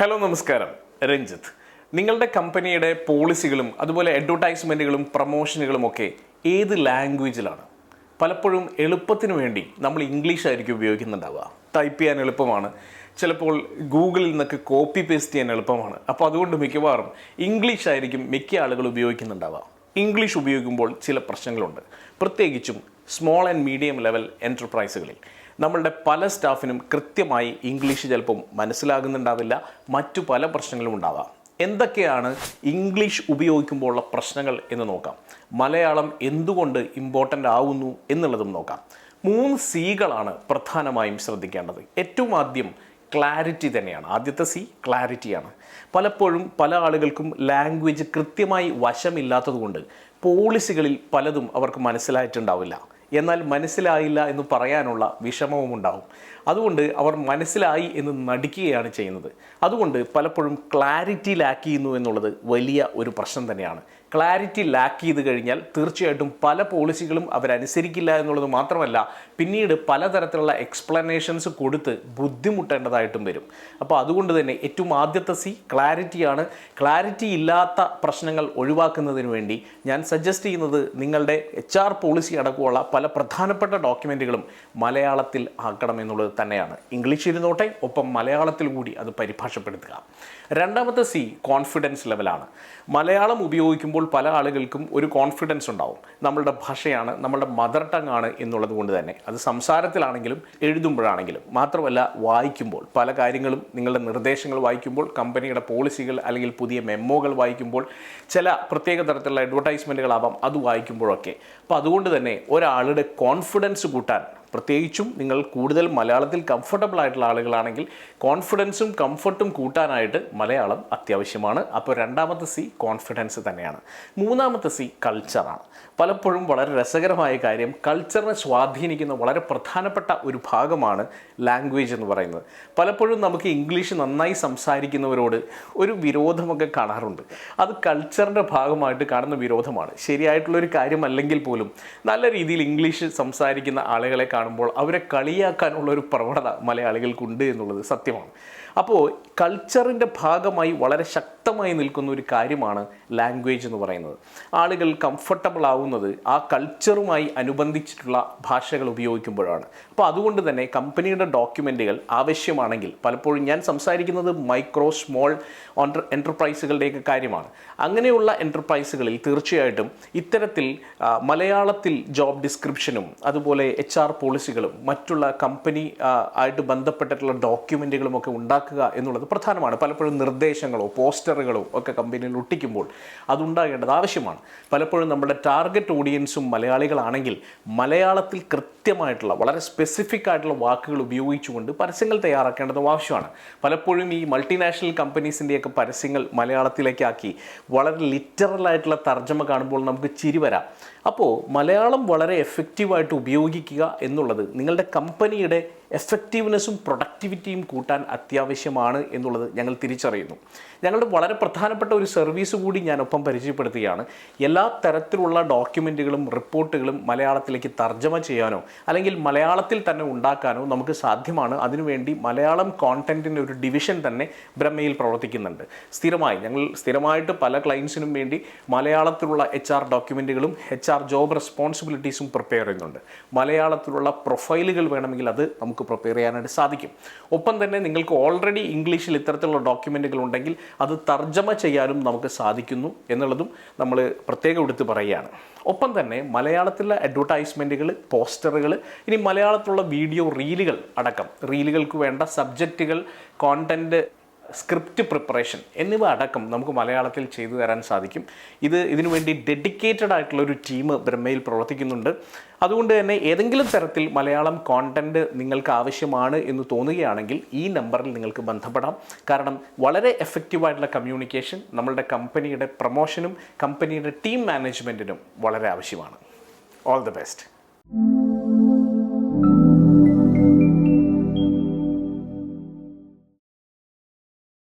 Hello നമസ്കാരം, രഞ്ജിത്ത്. നിങ്ങളുടെ കമ്പനിയുടെ പോളിസികളും അതുപോലെ അഡ്വർടൈസ്മെൻറ്റുകളും പ്രൊമോഷനുകളും ഒക്കെ ഏത് ലാംഗ്വേജിലാണ്? പലപ്പോഴും എളുപ്പത്തിന് വേണ്ടി നമ്മൾ ഇംഗ്ലീഷ് ആയിരിക്കും ഉപയോഗിക്കുന്നുണ്ടാവുക. ടൈപ്പ് ചെയ്യാൻ എളുപ്പമാണ്, ചിലപ്പോൾ ഗൂഗിളിൽ നിന്നൊക്കെ കോപ്പി പേസ്റ്റ് ചെയ്യാൻ എളുപ്പമാണ്. അപ്പോൾ അതുകൊണ്ട് മിക്കവാറും ഇംഗ്ലീഷ് ആയിരിക്കും മിക്ക ആളുകൾ ഉപയോഗിക്കുന്നുണ്ടാവുക. ഇംഗ്ലീഷ് ഉപയോഗിക്കുമ്പോൾ ചില പ്രശ്നങ്ങളുണ്ട്, പ്രത്യേകിച്ചും സ്മോൾ ആൻഡ് മീഡിയം ലെവൽ എൻ്റർപ്രൈസുകളിൽ. നമ്മളുടെ പല സ്റ്റാഫിനും കൃത്യമായി ഇംഗ്ലീഷ് ചിലപ്പം മനസ്സിലാകുന്നുണ്ടാവില്ല, മറ്റു പല പ്രശ്നങ്ങളും ഉണ്ടാവാം. എന്തൊക്കെയാണ് ഇംഗ്ലീഷ് ഉപയോഗിക്കുമ്പോഴുള്ള പ്രശ്നങ്ങൾ എന്ന് നോക്കാം. മലയാളം എന്തുകൊണ്ട് ഇമ്പോർട്ടൻ്റ് ആവുന്നു എന്നുള്ളതും നോക്കാം. 3 സികളാണ് പ്രധാനമായും ശ്രദ്ധിക്കേണ്ടത്. ഏറ്റവും ആദ്യം ക്ലാരിറ്റി തന്നെയാണ്. ആദ്യത്തെ സി ക്ലാരിറ്റിയാണ്. പലപ്പോഴും പല ആളുകൾക്കും ലാംഗ്വേജ് കൃത്യമായി വശമില്ലാത്തതുകൊണ്ട് പോളിസികളിൽ പലതും അവർക്ക് മനസ്സിലായിട്ടുണ്ടാവില്ല. എന്നാൽ മനസ്സിലായില്ല എന്ന് പറയാനുള്ള വിഷമവും ഉണ്ടാവും. അതുകൊണ്ട് അവർ മനസ്സിലായി എന്ന് നടിക്കുകയാണ് ചെയ്യുന്നത്. അതുകൊണ്ട് പലപ്പോഴും ക്ലാരിറ്റി ലാക്ക് ചെയ്യുന്നു എന്നുള്ളത് വലിയ ഒരു പ്രശ്നം തന്നെയാണ്. ക്ലാരിറ്റി ലാക്ക് ചെയ്ത് കഴിഞ്ഞാൽ തീർച്ചയായിട്ടും പല പോളിസികളും അവരനുസരിക്കില്ല എന്നുള്ളത് മാത്രമല്ല, പിന്നീട് പലതരത്തിലുള്ള എക്സ്പ്ലനേഷൻസ് കൊടുത്ത് ബുദ്ധിമുട്ടേണ്ടതായിട്ടും വരും. അപ്പോൾ അതുകൊണ്ട് തന്നെ ഏറ്റവും ആദ്യത്തെ സി ക്ലാരിറ്റിയാണ്. ക്ലാരിറ്റി ഇല്ലാത്ത പ്രശ്നങ്ങൾ ഒഴിവാക്കുന്നതിന് വേണ്ടി ഞാൻ സജസ്റ്റ് ചെയ്യുന്നത് നിങ്ങളുടെ HR പോളിസി അടക്കമുള്ള പല പ്രധാനപ്പെട്ട ഡോക്യുമെൻറ്റുകളും മലയാളത്തിൽ ആക്കണം എന്നുള്ളത് തന്നെയാണ്. ഇംഗ്ലീഷ് ഇരുന്നോട്ടെ, ഒപ്പം മലയാളത്തിൽ കൂടി അത് പരിഭാഷപ്പെടുത്തുക. രണ്ടാമത്തെ സി കോൺഫിഡൻസ് ലെവലാണ്. മലയാളം ഉപയോഗിക്കുമ്പോൾ പല ആളുകൾക്കും ഒരു കോൺഫിഡൻസ് ഉണ്ടാവും. നമ്മളുടെ ഭാഷയാണ്, നമ്മളുടെ മദർ ടങ് ആണ് എന്നുള്ളത് കൊണ്ട് തന്നെ അത് സംസാരത്തിലാണെങ്കിലും എഴുതുമ്പോഴാണെങ്കിലും, മാത്രമല്ല വായിക്കുമ്പോൾ പല കാര്യങ്ങളും, നിങ്ങളുടെ നിർദ്ദേശങ്ങൾ വായിക്കുമ്പോൾ, കമ്പനിയുടെ പോളിസികൾ അല്ലെങ്കിൽ പുതിയ മെമ്മോകൾ വായിക്കുമ്പോൾ, ചില പ്രത്യേക തരത്തിലുള്ള അഡ്വർടൈസ്മെൻറ്റുകളാവാം, അത് വായിക്കുമ്പോഴൊക്കെ. അപ്പോൾ അതുകൊണ്ട് തന്നെ ഒരാളുടെ കോൺഫിഡൻസ് കൂട്ടാൻ, പ്രത്യേകിച്ചും നിങ്ങൾ കൂടുതൽ മലയാളത്തിൽ കംഫർട്ടബിൾ ആയിട്ടുള്ള ആളുകളാണെങ്കിൽ കോൺഫിഡൻസും കംഫർട്ടും കൂട്ടാനായിട്ട് മലയാളം അത്യാവശ്യമാണ്. അപ്പോൾ രണ്ടാമത്തെ സി കോൺഫിഡൻസ് തന്നെയാണ്. മൂന്നാമത്തെ സി കൾച്ചറാണ്. പലപ്പോഴും വളരെ രസകരമായ കാര്യം, കൾച്ചറിനെ സ്വാധീനിക്കുന്ന വളരെ പ്രധാനപ്പെട്ട ഒരു ഭാഗമാണ് ലാംഗ്വേജ് എന്ന് പറയുന്നത്. പലപ്പോഴും നമുക്ക് ഇംഗ്ലീഷ് നന്നായി സംസാരിക്കുന്നവരോട് ഒരു വിരോധമൊക്കെ കാണാറുണ്ട്. അത് കൾച്ചറിൻ്റെ ഭാഗമായിട്ട് കാണുന്ന വിരോധമാണ്. ശരിയായിട്ടുള്ളൊരു കാര്യമല്ലെങ്കിൽ പോലും നല്ല രീതിയിൽ ഇംഗ്ലീഷ് സംസാരിക്കുന്ന ആളുകളെ കാണുമ്പോൾ അവരെ കളിയാക്കാനുള്ള ഒരു പ്രവണത മലയാളികൾക്കുണ്ട് എന്നുള്ളത് സത്യമാണ്. അപ്പോൾ കൾച്ചറിൻ്റെ ഭാഗമായി വളരെ ശക്തമായി നിൽക്കുന്ന ഒരു കാര്യമാണ് ലാംഗ്വേജ് എന്ന് പറയുന്നത്. ആളുകൾ കംഫർട്ടബിൾ ആവുന്നത് ആ കൾച്ചറുമായി അനുബന്ധിച്ചിട്ടുള്ള ഭാഷകൾ ഉപയോഗിക്കുമ്പോഴാണ്. അപ്പോൾ അതുകൊണ്ട് തന്നെ കമ്പനിയുടെ ഡോക്യുമെൻറ്റുകൾ ആവശ്യമാണെങ്കിൽ, പലപ്പോഴും ഞാൻ സംസാരിക്കുന്നത് മൈക്രോ സ്മോൾ എൻ്റർപ്രൈസുകളുടെയൊക്കെ കാര്യമാണ്. അങ്ങനെയുള്ള എൻ്റർപ്രൈസുകളിൽ തീർച്ചയായിട്ടും ഇത്തരത്തിൽ മലയാളത്തിൽ ജോബ് ഡിസ്ക്രിപ്ഷനും അതുപോലെ HR പോളിസികളും മറ്റുള്ള കമ്പനി ആയിട്ട് ബന്ധപ്പെട്ടിട്ടുള്ള ഡോക്യുമെൻറ്റുകളും ഒക്കെ ഉണ്ടാക്കുക എന്നുള്ളത് പ്രധാനമാണ്. പലപ്പോഴും നിർദ്ദേശങ്ങളോ പോസ്റ്ററുകളോ ഒക്കെ കമ്പനിയിൽ ഒട്ടിക്കുമ്പോൾ അതുണ്ടാകേണ്ടത് ആവശ്യമാണ്. പലപ്പോഴും നമ്മുടെ ടാർഗറ്റ് ഓഡിയൻസും മലയാളികളാണെങ്കിൽ മലയാളത്തിൽ കൃത്യമായിട്ടുള്ള വളരെ സ്പെസിഫിക് ആയിട്ടുള്ള വാക്കുകൾ ഉപയോഗിച്ചുകൊണ്ട് പരസ്യങ്ങൾ തയ്യാറാക്കേണ്ടത് ആവശ്യമാണ്. പലപ്പോഴും ഈ മൾട്ടിനാഷണൽ കമ്പനീസിൻ്റെയൊക്കെ പരസ്യങ്ങൾ മലയാളത്തിലേക്കാക്കി വളരെ ലിറ്ററലായിട്ടുള്ള തർജ്ജമ കാണുമ്പോൾ നമുക്ക് ചിരി വരാം. അപ്പോൾ മലയാളം വളരെ എഫക്റ്റീവായിട്ട് ഉപയോഗിക്കുക എന്നുള്ളത് നിങ്ങളുടെ കമ്പനിയുടെ എഫക്റ്റീവ്നെസ്സും പ്രൊഡക്ടിവിറ്റിയും കൂട്ടാൻ അത്യാവശ്യമാണ് എന്നുള്ളത് ഞങ്ങൾ തിരിച്ചറിയുന്നു. ഞങ്ങളുടെ വളരെ പ്രധാനപ്പെട്ട ഒരു സർവീസ് കൂടി ഞാനൊപ്പം പരിചയപ്പെടുത്തുകയാണ്. എല്ലാ തരത്തിലുള്ള ഡോക്യുമെൻറ്റുകളും റിപ്പോർട്ടുകളും മലയാളത്തിലേക്ക് തർജ്ജമ ചെയ്യാനോ അല്ലെങ്കിൽ മലയാളത്തിൽ തന്നെ ഉണ്ടാക്കാനോ നമുക്ക് സാധ്യമാണ്. അതിനുവേണ്ടി മലയാളം കോണ്ടൻറ്റിൻ്റെ ഒരു ഡിവിഷൻ തന്നെ ബ്രഹ്മയിൽ പ്രവർത്തിക്കുന്നുണ്ട്. ഞങ്ങൾ സ്ഥിരമായിട്ട് പല ക്ലയൻസിനും വേണ്ടി മലയാളത്തിലുള്ള HR ഡോക്യുമെൻറ്റുകളും HR ജോബ് റെസ്പോൺസിബിലിറ്റീസും പ്രിപ്പയർ ചെയ്യുന്നുണ്ട്. മലയാളത്തിലുള്ള പ്രൊഫൈലുകൾ വേണമെങ്കിൽ അത് നമുക്ക് പ്രിപ്പയർ ചെയ്യാനായിട്ട് സാധിക്കും. ഒപ്പം തന്നെ നിങ്ങൾക്ക് ഓൾറെഡി ഇംഗ്ലീഷിൽ ഇത്തരത്തിലുള്ള ഡോക്യുമെൻറ്റുകൾ ഉണ്ടെങ്കിൽ അത് തർജ്ജമ ചെയ്യാനും നമുക്ക് സാധിക്കുന്നു എന്നുള്ളതും നമ്മൾ പ്രത്യേകം എടുത്ത് പറയുകയാണ്. ഒപ്പം തന്നെ മലയാളത്തിലെ അഡ്വർടൈസ്മെൻറ്റുകൾ, പോസ്റ്ററുകൾ, ഇനി മലയാളത്തിലുള്ള വീഡിയോ റീലുകൾ അടക്കം, റീലുകൾക്ക് വേണ്ട സബ്ജക്റ്റുകൾ, കോണ്ടൻറ്റ്, സ്ക്രിപ്റ്റ് പ്രിപ്പറേഷൻ എന്നിവ അടക്കം നമുക്ക് മലയാളത്തിൽ ചെയ്തു തരാൻ സാധിക്കും. ഇതിനു വേണ്ടി ഡെഡിക്കേറ്റഡ് ആയിട്ടുള്ളൊരു ടീം ബ്രഹ്മയിൽ പ്രവർത്തിക്കുന്നുണ്ട്. അതുകൊണ്ട് തന്നെ ഏതെങ്കിലും തരത്തിൽ മലയാളം കോണ്ടൻറ്റ് നിങ്ങൾക്ക് ആവശ്യമാണ് എന്ന് തോന്നുകയാണെങ്കിൽ ഈ നമ്പറിൽ നിങ്ങൾക്ക് ബന്ധപ്പെടാം. കാരണം വളരെ എഫക്റ്റീവായിട്ടുള്ള കമ്മ്യൂണിക്കേഷൻ നമ്മളുടെ കമ്പനിയുടെ പ്രൊമോഷനും കമ്പനിയുടെ ടീം മാനേജ്മെൻറ്റിനും വളരെ ആവശ്യമാണ്. All the best.